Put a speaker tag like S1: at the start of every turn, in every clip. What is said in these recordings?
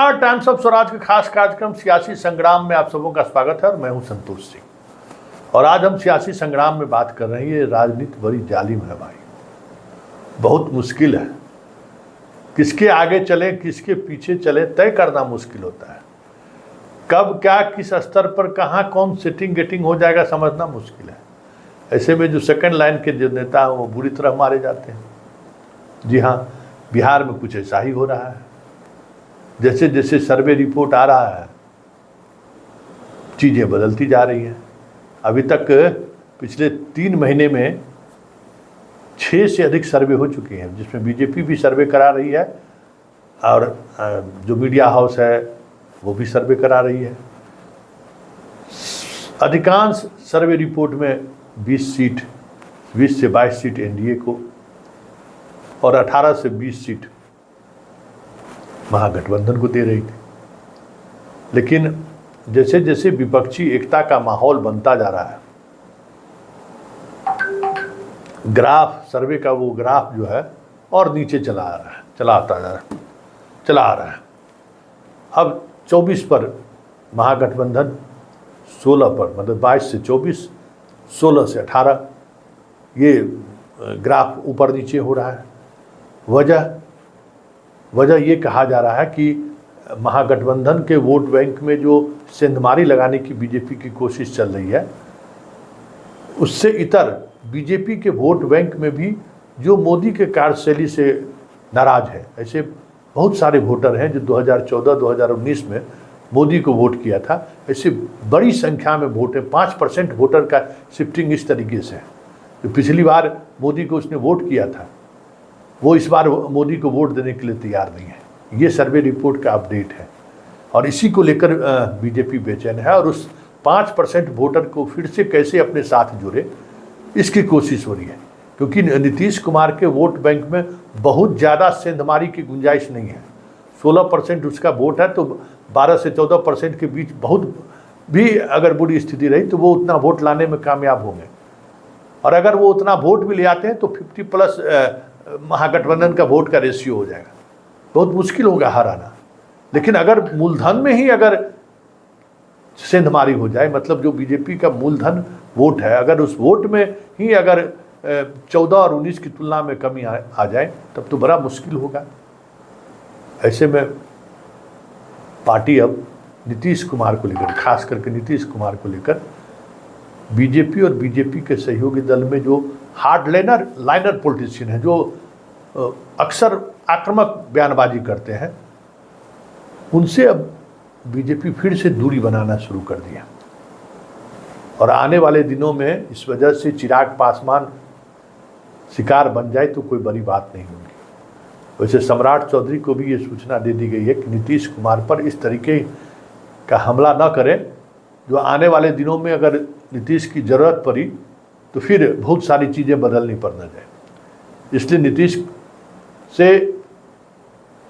S1: नमस्कार, times of Swaraj के खास कार्यक्रम सियासी संग्राम में आप सबों का स्वागत है और मैं हूं संतोष सिंह। और आज हम सियासी संग्राम में बात कर रहे हैं। ये राजनीति बड़ी जालिम है भाई, बहुत मुश्किल है। किसके आगे चले किसके पीछे चले तय करना मुश्किल होता है। कब क्या किस स्तर पर कहाँ कौन सेटिंग गेटिंग हो जाएगा समझना मुश्किल है। ऐसे में जो सेकंड लाइन के जो नेता हैं वो बुरी तरह मारे जाते हैं। जी हाँ, बिहार में कुछ ऐसा ही हो रहा है। जैसे जैसे सर्वे रिपोर्ट आ रहा है चीज़ें बदलती जा रही हैं। अभी तक पिछले 3 महीने में 6 से अधिक सर्वे हो चुके हैं, जिसमें बीजेपी भी सर्वे करा रही है और जो मीडिया हाउस है वो भी सर्वे करा रही है। अधिकांश सर्वे रिपोर्ट में 20 से 22 सीट एनडीए को और 18 से 20 सीट महागठबंधन को दे रही थी। लेकिन जैसे जैसे विपक्षी एकता का माहौल बनता जा रहा है, ग्राफ सर्वे का वो ग्राफ जो है और नीचे चला आ रहा है। अब 24 पर महागठबंधन, 16 पर मतलब 22 से 24, 16 से 18 ये ग्राफ ऊपर नीचे हो रहा है। वजह ये कहा जा रहा है कि महागठबंधन के वोट बैंक में जो सेंधमारी लगाने की बीजेपी की कोशिश चल रही है, उससे इतर बीजेपी के वोट बैंक में भी जो मोदी के कार्यशैली से नाराज है, ऐसे बहुत सारे वोटर हैं जो 2014-2019 में मोदी को वोट किया था। ऐसे बड़ी संख्या में वोट है। 5% वोटर का शिफ्टिंग इस तरीके से है। जो पिछली बार मोदी को उसने वोट किया था वो इस बार मोदी को वोट देने के लिए तैयार नहीं है। ये सर्वे रिपोर्ट का अपडेट है और इसी को लेकर बीजेपी बेचैन है और उस 5% वोटर को फिर से कैसे अपने साथ जुड़े इसकी कोशिश हो रही है। क्योंकि नीतीश कुमार के वोट बैंक में बहुत ज़्यादा सेंधमारी की गुंजाइश नहीं है। 16% उसका वोट है तो 12 से 14% के बीच बहुत भी अगर बुरी स्थिति रही तो वो उतना वोट लाने में कामयाब होंगे। और अगर वो उतना वोट भी ले आते हैं तो 50+ महागठबंधन का वोट का रेशियो हो जाएगा। बहुत मुश्किल होगा हराना। लेकिन अगर मूलधन में ही अगर सेंधमारी हो जाए, मतलब जो बीजेपी का मूलधन वोट है, अगर उस वोट में ही अगर 14 और 19 की तुलना में कमी आ जाए तब तो बड़ा मुश्किल होगा। ऐसे में पार्टी अब नीतीश कुमार को लेकर, खास करके नीतीश कुमार को लेकर, बीजेपी और बीजेपी के सहयोगी दल में जो लाइनर पॉलिटिशियन है, जो अक्सर आक्रामक बयानबाजी करते हैं, उनसे अब बीजेपी फिर से दूरी बनाना शुरू कर दिया। और आने वाले दिनों में इस वजह से चिराग पासवान शिकार बन जाए तो कोई बड़ी बात नहीं होगी। वैसे सम्राट चौधरी को भी ये सूचना दे दी गई है कि नीतीश कुमार पर इस तरीके का हमला न करें। जो आने वाले दिनों में अगर नीतीश की ज़रूरत पड़ी तो फिर बहुत सारी चीज़ें बदलनी पड़ न जाए। इसलिए नीतीश से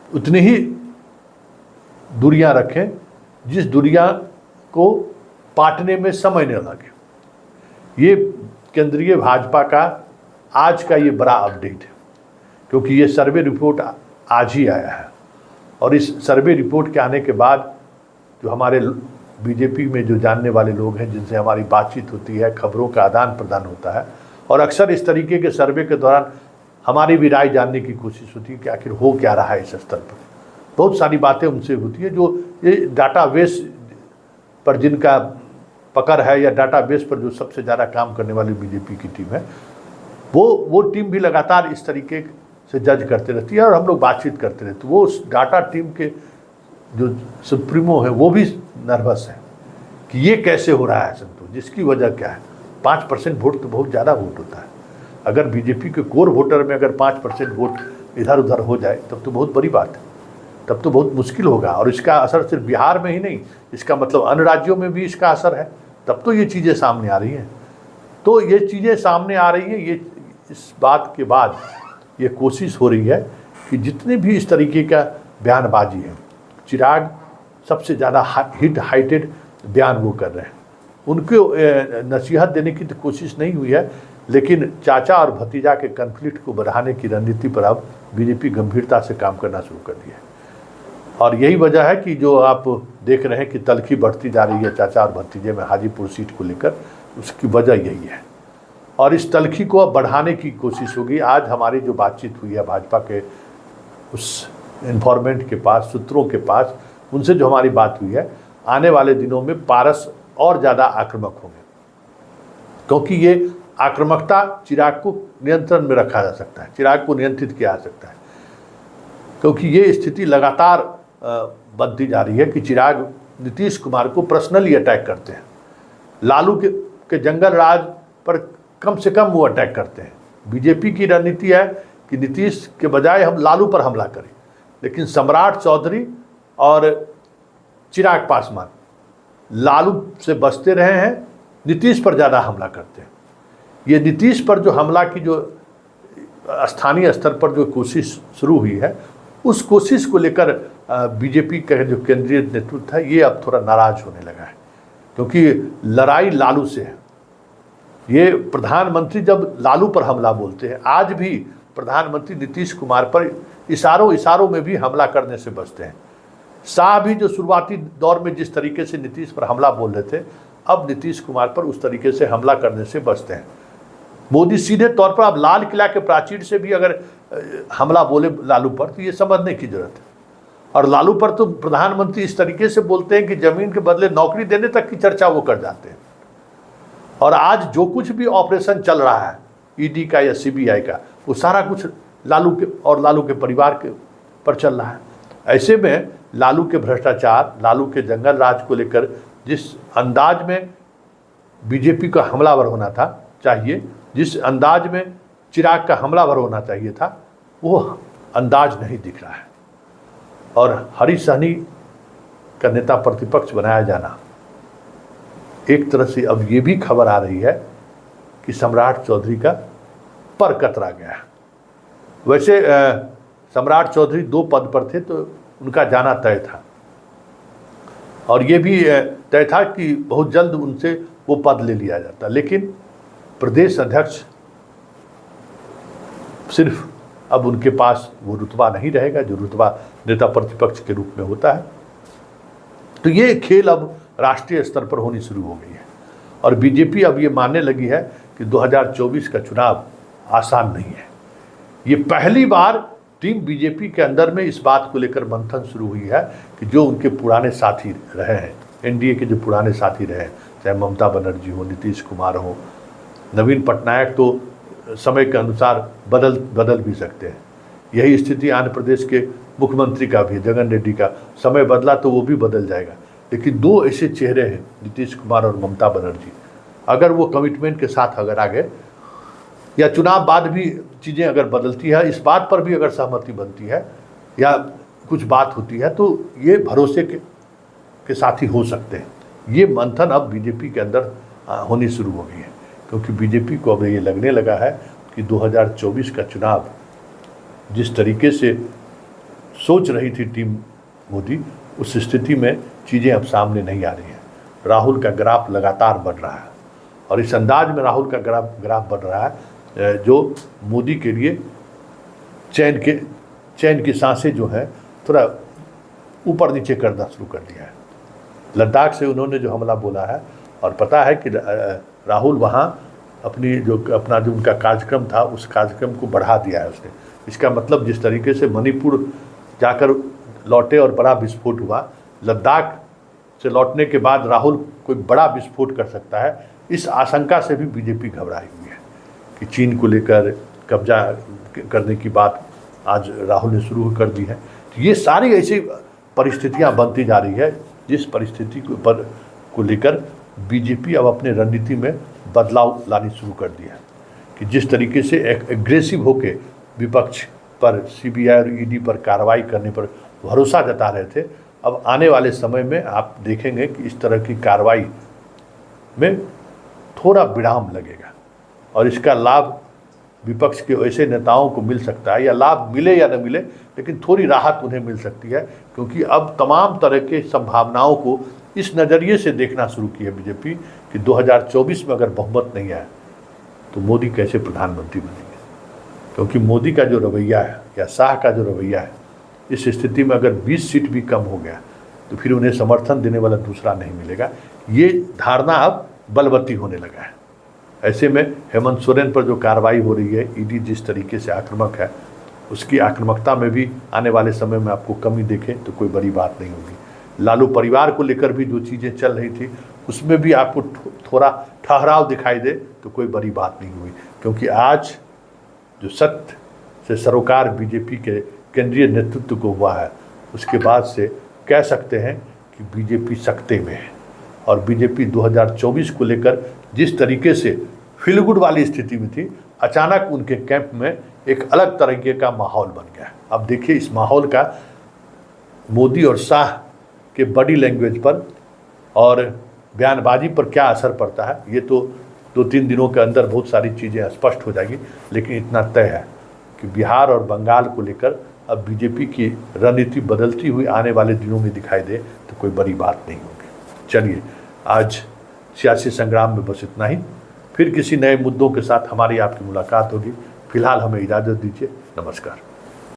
S1: उतनी ही दूरियां रखें जिस दूरियां को पाटने में समय न लगे। ये केंद्रीय भाजपा का आज का ये बड़ा अपडेट है, क्योंकि ये सर्वे रिपोर्ट आज ही आया है। और इस सर्वे रिपोर्ट के आने के बाद जो हमारे बीजेपी में जो जानने वाले लोग हैं, जिनसे हमारी बातचीत होती है, खबरों का आदान प्रदान होता है, और अक्सर इस तरीके के सर्वे के दौरान हमारी भी राय जानने की कोशिश होती है कि आखिर हो क्या रहा है इस स्तर पर। बहुत सारी बातें उनसे होती है जो ये डाटाबेस पर जिनका पकड़ है या डाटाबेस पर जो सबसे ज़्यादा काम करने वाली बीजेपी की टीम है, वो टीम भी लगातार इस तरीके से जज करते रहती है और हम लोग बातचीत करते रहते हैं। वो उस डाटा टीम के जो सुप्रीमो है वो भी नर्वस है कि ये कैसे हो रहा है संतोष, जिसकी वजह क्या है। 5% वोट तो बहुत ज़्यादा वोट होता है। अगर बीजेपी के कोर वोटर में अगर 5% वोट इधर उधर हो जाए तब तो बहुत बड़ी बात है, तब तो बहुत मुश्किल होगा। और इसका असर सिर्फ बिहार में ही नहीं, इसका मतलब अन्य राज्यों में भी इसका असर है। तब तो ये चीज़ें सामने आ रही हैं। तो ये चीज़ें सामने आ रही हैं, ये इस बात के बाद ये कोशिश हो रही है कि जितने भी इस तरीके का बयानबाजी है, चिराग सबसे ज़्यादा हाइटेड बयान वो कर रहे हैं। उनको नसीहत देने की तो कोशिश नहीं हुई है, लेकिन चाचा और भतीजा के कन्फ्लिक्ट को बढ़ाने की रणनीति पर अब बीजेपी गंभीरता से काम करना शुरू कर दिया है। और यही वजह है कि जो आप देख रहे हैं कि तलखी बढ़ती जा रही है चाचा और भतीजे में हाजीपुर सीट को लेकर, उसकी वजह यही है। और इस तलखी को अब बढ़ाने की कोशिश होगी। आज हमारी जो बातचीत हुई है भाजपा के उस इन्फॉर्मेंट के पास, सूत्रों के पास, उनसे जो हमारी बात हुई है, आने वाले दिनों में पारस और ज़्यादा आक्रामक होंगे, क्योंकि ये आक्रामकता चिराग को नियंत्रण में रखा जा सकता है, चिराग को नियंत्रित किया जा सकता है, क्योंकि ये स्थिति लगातार बनती जा रही है कि चिराग नीतीश कुमार को पर्सनली अटैक करते हैं। लालू के जंगल राज पर कम से कम वो अटैक करते हैं। बीजेपी की रणनीति है कि नीतीश के बजाय हम लालू पर हमला करें, लेकिन सम्राट चौधरी और चिराग पासवान लालू से बचते रहे हैं, नीतीश पर ज़्यादा हमला करते हैं। ये नीतीश पर जो हमला की जो स्थानीय स्तर पर जो कोशिश शुरू हुई है, उस कोशिश को लेकर बीजेपी का जो केंद्रीय नेतृत्व है ये अब थोड़ा नाराज होने लगा है, क्योंकि लड़ाई लालू से है। ये प्रधानमंत्री जब लालू पर हमला बोलते हैं, आज भी प्रधानमंत्री नीतीश कुमार पर इशारों में भी हमला करने से बचते हैं। शाह भी जो शुरुआती दौर में जिस तरीके से नीतीश पर हमला बोल रहे थे, अब नीतीश कुमार पर उस तरीके से हमला करने से बचते हैं। मोदी सीधे तौर पर अब लाल किला के प्राचीर से भी अगर हमला बोले लालू पर, तो ये समझने की जरूरत है। और लालू पर तो प्रधानमंत्री इस तरीके से बोलते हैं कि जमीन के बदले नौकरी देने तक की चर्चा वो कर जाते हैं। और आज जो कुछ भी ऑपरेशन चल रहा है ईडी का या सीबीआई का, वो सारा कुछ लालू के और लालू के परिवार के पर चल रहा है। ऐसे में लालू के भ्रष्टाचार, लालू के जंगल राज को लेकर जिस अंदाज में बीजेपी का हमलावर होना था चाहिए, जिस अंदाज में चिराग का हमलावर होना चाहिए था, वो अंदाज नहीं दिख रहा है। और हरी सहनी का नेता प्रतिपक्ष बनाया जाना, एक तरह से अब ये भी खबर आ रही है कि सम्राट चौधरी का पर कतरा गया है। वैसे सम्राट चौधरी 2 पद पर थे, तो उनका जाना तय था, और ये भी तय था कि बहुत जल्द उनसे वो पद ले लिया जाता। लेकिन प्रदेश अध्यक्ष सिर्फ अब उनके पास वो रुतबा नहीं रहेगा जो रुतबा नेता प्रतिपक्ष के रूप में होता है। तो ये खेल अब राष्ट्रीय स्तर पर होनी शुरू हो गई है, और बीजेपी अब ये मानने लगी है कि 2024 का चुनाव आसान नहीं है। ये पहली बार टीम बीजेपी के अंदर में इस बात को लेकर मंथन शुरू हुई है कि जो उनके पुराने साथी रहे हैं, एनडीए के जो पुराने साथी रहे हैं, चाहे ममता बनर्जी हो, नीतीश कुमार हो, नवीन पटनायक, तो समय के अनुसार बदल भी सकते हैं। यही स्थिति आंध्र प्रदेश के मुख्यमंत्री का भी है, जगन रेड्डी का। समय बदला तो वो भी बदल जाएगा, लेकिन 2 ऐसे चेहरे हैं, नीतीश कुमार और ममता बनर्जी, अगर वो कमिटमेंट के साथ अगर आगे, या चुनाव बाद भी चीज़ें अगर बदलती है, इस बात पर भी अगर सहमति बनती है या कुछ बात होती है, तो ये भरोसे के साथ ही हो सकते हैं। ये मंथन अब बीजेपी के अंदर होनी शुरू हो गई है, क्योंकि बीजेपी को अब ये लगने लगा है कि 2024 का चुनाव जिस तरीके से सोच रही थी टीम मोदी, उस स्थिति में चीज़ें अब सामने नहीं आ रही हैं। राहुल का ग्राफ लगातार बढ़ रहा है, और इस अंदाज में राहुल का ग्राफ बढ़ रहा है जो मोदी के लिए चैन की सांसें जो है थोड़ा ऊपर नीचे करना शुरू कर दिया है। लद्दाख से उन्होंने जो हमला बोला है, और पता है कि राहुल वहाँ अपना जो उनका कार्यक्रम था, उस कार्यक्रम को बढ़ा दिया है उसने। इसका मतलब जिस तरीके से मणिपुर जाकर लौटे और बड़ा विस्फोट हुआ, लद्दाख से लौटने के बाद राहुल कोई बड़ा विस्फोट कर सकता है, इस आशंका से भी बीजेपी घबराई हुई है कि चीन को लेकर कब्जा करने की बात आज राहुल ने शुरू कर दी है। तो ये सारी ऐसी परिस्थितियां बनती जा रही है, जिस परिस्थिति को लेकर बीजेपी अब अपने रणनीति में बदलाव लानी शुरू कर दिया है कि जिस तरीके से एग्रेसिव होकर विपक्ष पर, सीबीआई और ईडी पर कार्रवाई करने पर भरोसा जता रहे थे, अब आने वाले समय में आप देखेंगे कि इस तरह की कार्रवाई में थोड़ा विराम लगेगा, और इसका लाभ विपक्ष के ऐसे नेताओं को मिल सकता है, या लाभ मिले या न मिले, लेकिन थोड़ी राहत उन्हें मिल सकती है, क्योंकि अब तमाम तरह के संभावनाओं को इस नज़रिए से देखना शुरू की है बीजेपी कि 2024 में अगर बहुमत नहीं आया तो मोदी कैसे प्रधानमंत्री बनेंगे। क्योंकि मोदी का जो रवैया है या शाह का जो रवैया है, इस स्थिति में अगर 20 सीट भी कम हो गया तो फिर उन्हें समर्थन देने वाला दूसरा नहीं मिलेगा। ये धारणा अब बलवती होने लगा है। ऐसे में हेमंत सोरेन पर जो कार्रवाई हो रही है, ईडी जिस तरीके से आक्रामक है, उसकी आक्रामकता में भी आने वाले समय में आपको कमी देखें तो कोई बड़ी बात नहीं होगी। लालू परिवार को लेकर भी जो चीज़ें चल रही थी उसमें भी आपको थोड़ा ठहराव दिखाई दे तो कोई बड़ी बात नहीं हुई, क्योंकि आज जो सत्य से सरोकार बीजेपी के केंद्रीय नेतृत्व को हुआ है, उसके बाद से कह सकते हैं कि बीजेपी सकते में है। और बीजेपी 2024 को लेकर जिस तरीके से फील गुड वाली स्थिति में थी, अचानक उनके कैंप में एक अलग तरीके का माहौल बन गया। अब देखिए इस माहौल का मोदी और शाह के बॉडी लैंग्वेज पर और बयानबाजी पर क्या असर पड़ता है, ये तो 2-3 दिनों के अंदर बहुत सारी चीज़ें स्पष्ट हो जाएगी। लेकिन इतना तय है कि बिहार और बंगाल को लेकर अब बीजेपी की रणनीति बदलती हुई आने वाले दिनों में दिखाई दे तो कोई बड़ी बात नहीं होगी। चलिए, आज सियासी संग्राम में बस इतना ही। फिर किसी नए मुद्दों के साथ हमारी आपकी मुलाकात होगी। फिलहाल हमें इजाज़त दीजिए। नमस्कार।